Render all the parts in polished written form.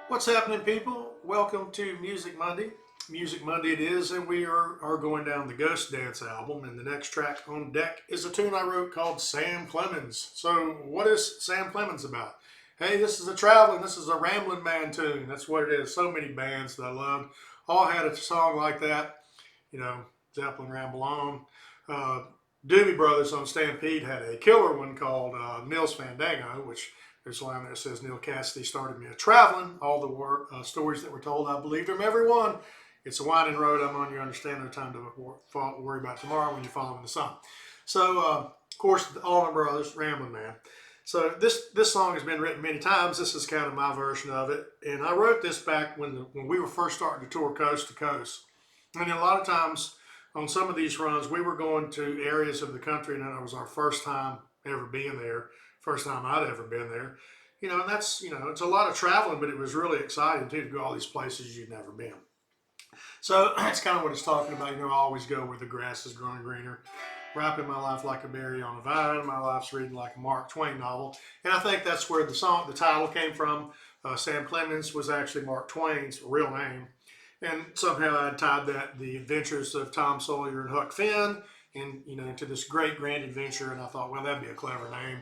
What's happening, people? Welcome to Music Monday. Music Monday it is, and we are going down the Ghost Dance album, and the next track on deck is a tune I wrote called Sam Clemens. So what is Sam Clemens about? Hey, this is a rambling man tune. That's what it is. So many bands that I loved all had a song like that. You know, Zeppelin, Ramble On. Doobie Brothers on Stampede had a killer one called Nils Fandango, which there's a line that says Neil Cassidy started me a traveling. All the stories that were told, I believed them, every one. It's a winding road I'm on. You understand, no time to worry about tomorrow when you're following the sun. So, of course, the Allman Brothers, Ramblin' Man. So this song has been written many times. This is kind of my version of it, and I wrote this back when we were first starting to tour coast to coast. And a lot of times on some of these runs, we were going to areas of the country, and it was our first time ever being there, first time I'd ever been there. You know, and that's, it's a lot of traveling, but it was really exciting too to go all these places you'd never been. So that's kind of what it's talking about. I always go where the grass is growing greener. Wrapping my life like a berry on a vine. My life's reading like a Mark Twain novel. And I think that's where the title came from. Sam Clemens was actually Mark Twain's real name. And somehow I tied the adventures of Tom Sawyer and Huck Finn and, to this great grand adventure. And I thought, well, that'd be a clever name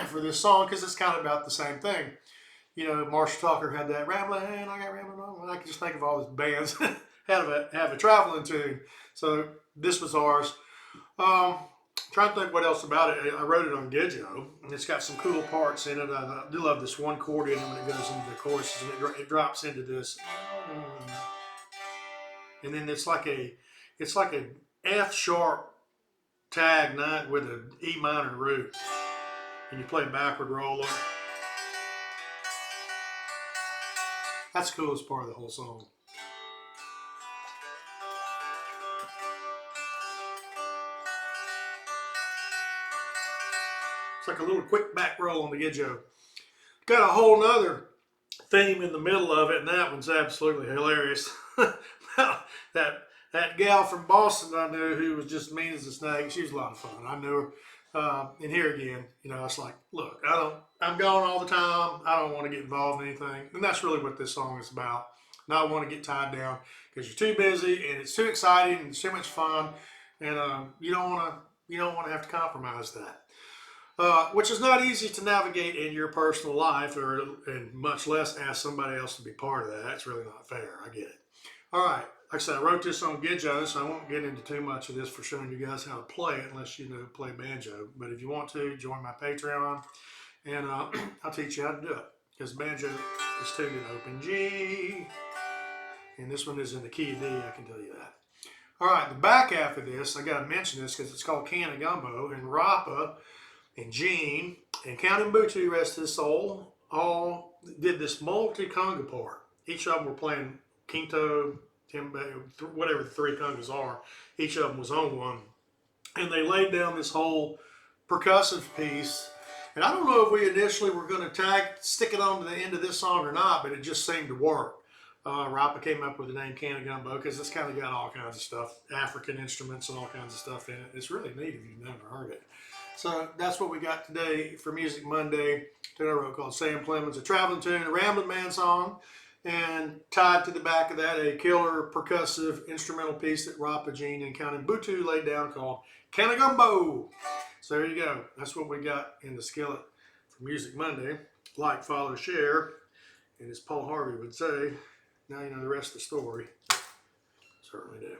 for this song because it's kind of about the same thing. Marshall Tucker had that rambling, and I got rambling on. And I can just think of all these bands have a traveling tune. So this was ours. Trying to think what else about it. I wrote it on Giddy, and it's got some cool parts in it. I do love this one chord in it when it goes into the choruses, and it drops into this. And then it's like a F sharp tag nine with an E minor root, and you play backward roller. That's the coolest part of the whole song. It's like a little quick back roll on the Giddy. Got a whole nother theme in the middle of it, and that one's absolutely hilarious. that gal from Boston I knew who was just mean as a snake. She was a lot of fun. I knew her. And here again, it's like, look, I'm gone all the time. I don't want to get involved in anything. And that's really what this song is about. Not want to get tied down because you're too busy and it's too exciting and it's too much fun. And you don't want to have to compromise that. Which is not easy to navigate in your personal life, and much less ask somebody else to be part of that. That's really not fair. I get it. All right. Like I said, I wrote this on Giddy, so I won't get into too much of this for showing you guys how to play it unless you know play banjo. But if you want to, join my Patreon, and I'll teach you how to do it. Because banjo is tuned in open G, and this one is in the key of D, I can tell you that. All right, the back half of this, I got to mention this because it's called Canagumbo, and Rapa and Gene and Canagumbo, rest his soul, all did this multi-conga part. Each of them were playing quinto, timbe, whatever the three congas are. Each of them was on one. And they laid down this whole percussive piece. And I don't know if we initially were going to stick it on to the end of this song or not, but it just seemed to work. Rapa came up with the name Canagumbo because it's kind of got all kinds of stuff, African instruments and all kinds of stuff in it. It's really neat if you've never heard it. So that's what we got today for Music Monday. Tune I wrote called Sam Clemens, a traveling tune, a Rambling Man song, and tied to the back of that a killer percussive instrumental piece that Rapa, Gene, and Canagumbo laid down called Canagumbo. So there you go. That's what we got in the skillet for Music Monday. Like, follow, share, and as Paul Harvey would say, now you know the rest of the story. Certainly do.